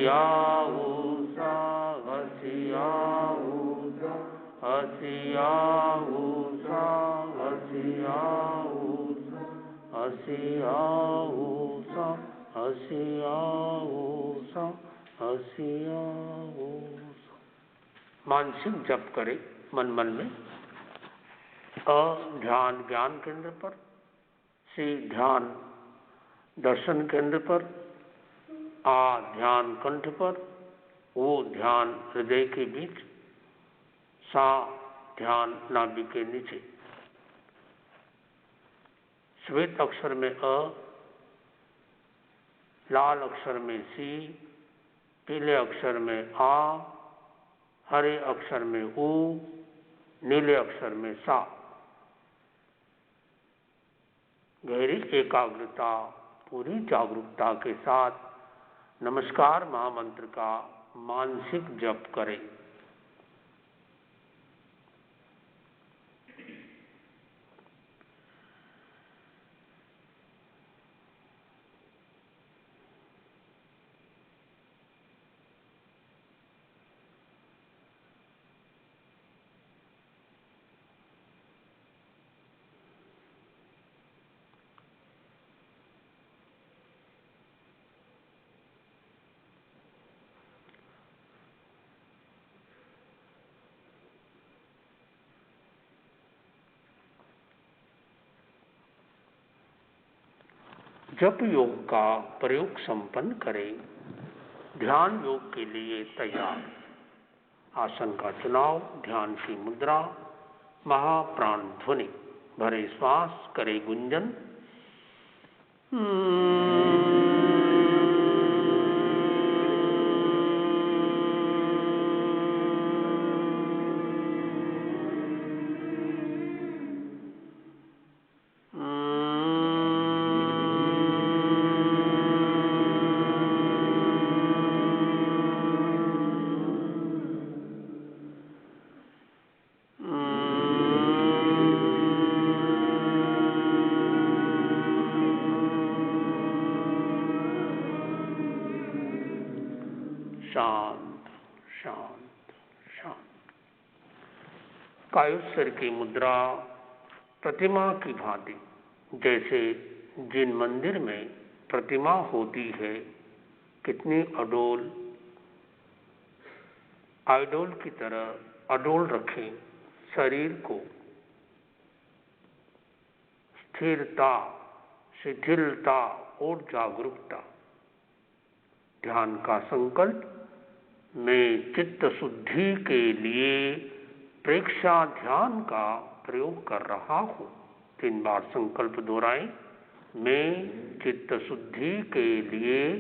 हसियाऊषा हसियाऊषा हसियाऊषा हसियाऊषा हसियाऊषा हसियाऊषा हसियाऊषा। मानसिक जप करें मन मन में। अ ध्यान ज्ञान केंद्र पर, सी ध्यान दर्शन केंद्र पर, आ ध्यान कंठ पर, ओ ध्यान हृदय के बीच, सा ध्यान नाभि के नीचे। श्वेत अक्षर में अ, लाल अक्षर में सी, पीले अक्षर में आ, हरे अक्षर में ऊ, नीले अक्षर में सा। गहरी एकाग्रता, पूरी जागरूकता के साथ नमस्कार महामंत्र का मानसिक जप करें। जप योग का प्रयोग संपन्न करें। ध्यान योग के लिए तैयार। आसन का चुनाव, ध्यान की मुद्रा, महाप्राण ध्वनि, भरे श्वास, करे गुंजन। शांत शांत शांत। कायोत्सर की मुद्रा प्रतिमा की भांति, जैसे जिन मंदिर में प्रतिमा होती है कितनी अडोल, आइडोल की तरह अडोल रखें शरीर को। स्थिरता, शिथिलता और जागरूकता। ध्यान का संकल्प, मैं चित्त शुद्धि के लिए प्रेक्षा ध्यान का प्रयोग कर रहा हूँ। 3 बार संकल्प दोहराएं। मैं चित्त शुद्धि के लिए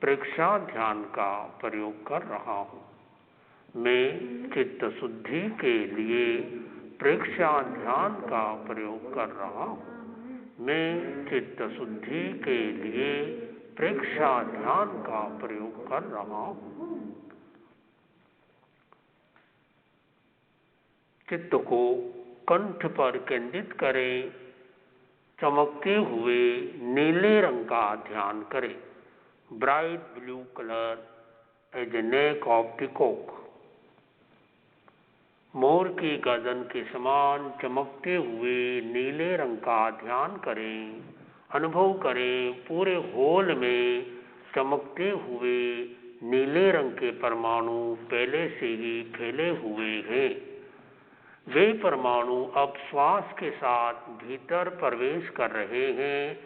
प्रेक्षा ध्यान का प्रयोग कर रहा हूँ। मैं चित्त शुद्धि के लिए प्रेक्षा ध्यान का प्रयोग कर रहा हूँ। मैं चित्त शुद्धि के लिए प्रेक्षा ध्यान का प्रयोग कर रहा हूँ। चित्त को कंठ पर केंद्रित करें। चमकते हुए नीले रंग का ध्यान करें। Bright blue colour as a neck of peacock. मोर की गर्दन के समान चमकते हुए नीले रंग का ध्यान करें। अनुभव करें पूरे होल में चमकते हुए नीले रंग के परमाणु पहले से ही फैले हुए हैं। वे परमाणु अब श्वास के साथ भीतर प्रवेश कर रहे हैं।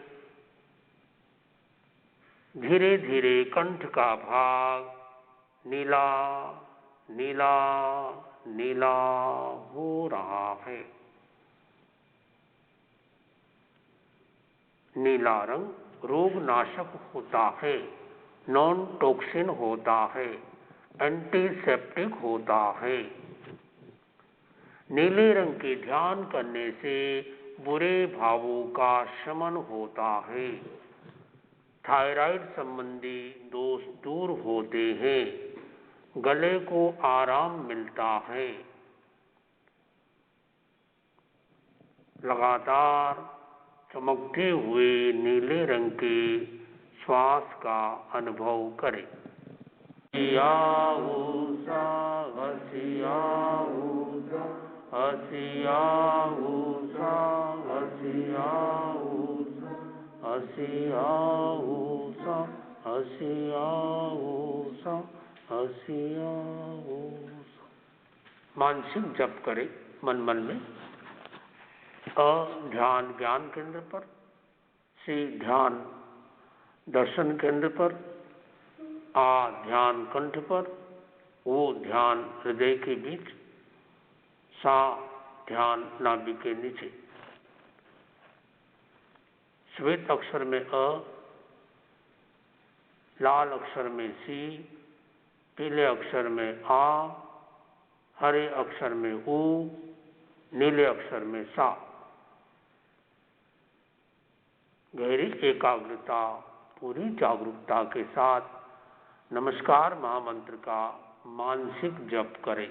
धीरे धीरे कंठ का भाग नीला नीला नीला हो रहा है। नीला रंग रोगनाशक होता है, नॉन टॉक्सिन होता है, एंटीसेप्टिक होता है। नीले रंग के ध्यान करने से बुरे भावों का शमन होता है। थायराइड संबंधी दोष दूर होते हैं। गले को आराम मिलता है। लगातार चमकते हुए नीले रंग के श्वास का अनुभव करें। हसियाऊषा हसियाऊषा हसियाऊषा हसियाऊषा हसियाऊषा हसियाऊषा हसियाऊषा। मानसिक जप करें मन मन में। अ ध्यान ज्ञान केंद्र पर, सी ध्यान दर्शन केंद्र पर, आ ध्यान कंठ पर, ओ ध्यान हृदय के बीच, सा ध्यान नाभि के नीचे। श्वेत अक्षर में अ, लाल अक्षर में सी, पीले अक्षर में आ, हरे अक्षर में ऊ, नीले अक्षर में सा। गहरी एकाग्रता, पूरी जागरूकता के साथ नमस्कार महामंत्र का मानसिक जप करें।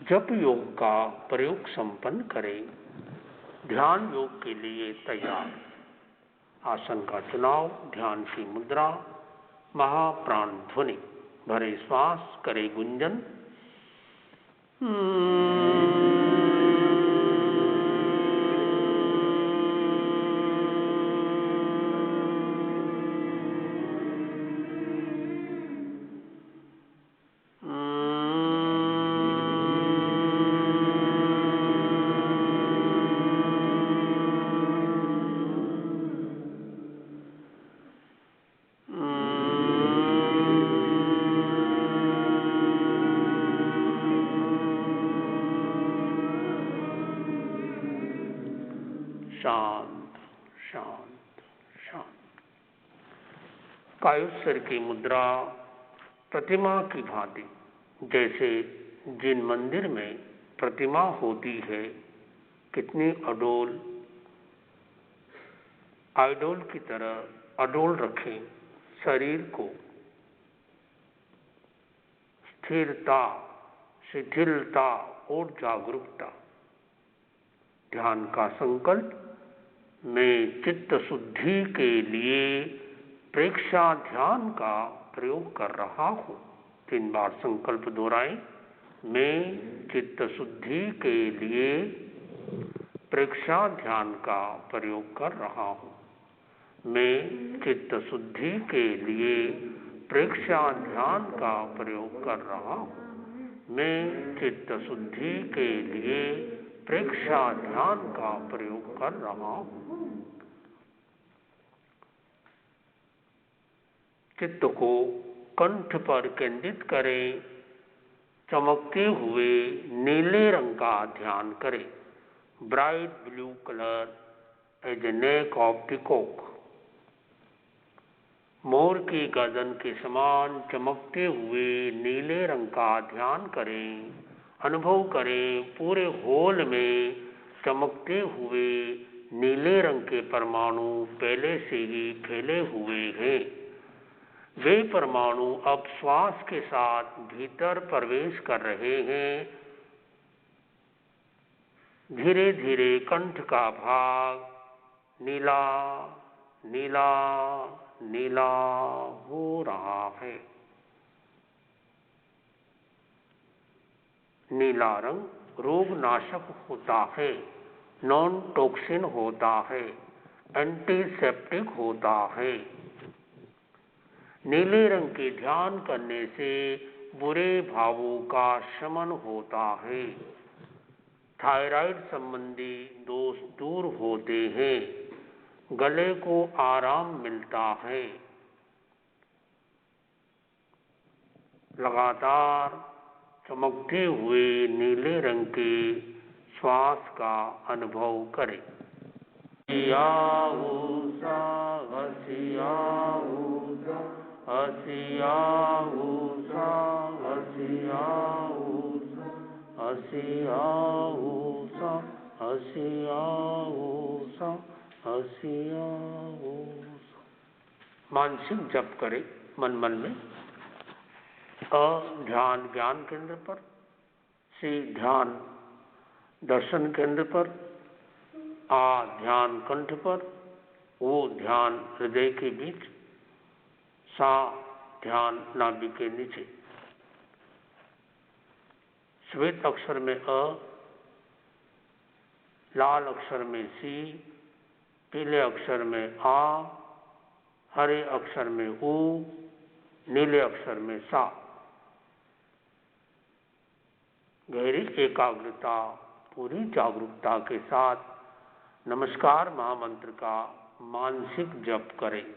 जप योग का प्रयोग संपन्न करें। ध्यान योग के लिए तैयार। आसन का चुनाव, ध्यान की मुद्रा, महाप्राण ध्वनि, भरे श्वास, करे गुंजन। शांत शांत शांत। कायुस्वर की मुद्रा प्रतिमा की भांति, जैसे जिन मंदिर में प्रतिमा होती है, कितनी अडोल, आइडोल की तरह अडोल रखें शरीर को। स्थिरता, शिथिलता और जागरूकता। ध्यान का संकल्प, मैं चित्त शुद्धि के लिए प्रेक्षा ध्यान का प्रयोग कर रहा हूँ। 3 बार संकल्प दोहराएं। मैं चित्त शुद्धि के लिए प्रेक्षा ध्यान का प्रयोग कर रहा हूँ। मैं चित्त शुद्धि के लिए प्रेक्षा ध्यान का प्रयोग कर रहा हूँ। मैं चित्त शुद्धि के लिए प्रेक्षा ध्यान का प्रयोग कर रहा हूँ। चित्त को कंठ पर केंद्रित करें। चमकते हुए नीले रंग का ध्यान करें। Bright blue colour as a neck of peacock. मोर की गर्दन के समान चमकते हुए नीले रंग का ध्यान करें। अनुभव करें पूरे होल में चमकते हुए नीले रंग के परमाणु पहले से ही फैले हुए हैं। वे परमाणु अब श्वास के साथ भीतर प्रवेश कर रहे हैं। धीरे धीरे कंठ का भाग नीला नीला नीला हो रहा है। नीला रंग रोगनाशक होता है, नॉन टॉक्सिन होता है, एंटीसेप्टिक होता है। नीले रंग के ध्यान करने से बुरे भावों का शमन होता है। थायराइड संबंधी दोष दूर होते हैं। गले को आराम मिलता है। लगातार चमकते हुए नीले रंग के श्वास का अनुभव करें। हसियाऊसा हसियाऊसा हसियाऊसा हसियाऊसा हसियाऊसा हसियाऊसा हसियाऊसा। मानसिक जप करें मन मन में। अ ध्यान ज्ञान केंद्र पर, सी ध्यान दर्शन केंद्र पर, आ ध्यान कंठ पर, वो ध्यान हृदय के बीच, सा ध्यान नाभि के नीचे। श्वेत अक्षर में अ, लाल अक्षर में सी, पीले अक्षर में आ, हरे अक्षर में ऊ, नीले अक्षर में सा। गहरी एकाग्रता, पूरी जागरूकता के साथ नमस्कार महामंत्र का मानसिक जप करें।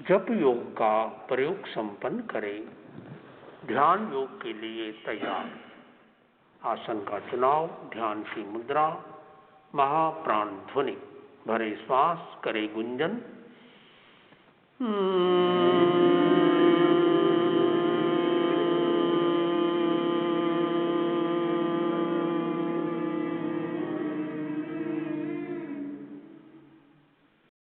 जप योग का प्रयोग संपन्न करें। ध्यान योग के लिए तैयार। आसन का चुनाव, ध्यान की मुद्रा, महाप्राण ध्वनि, भरे श्वास, करे गुंजन।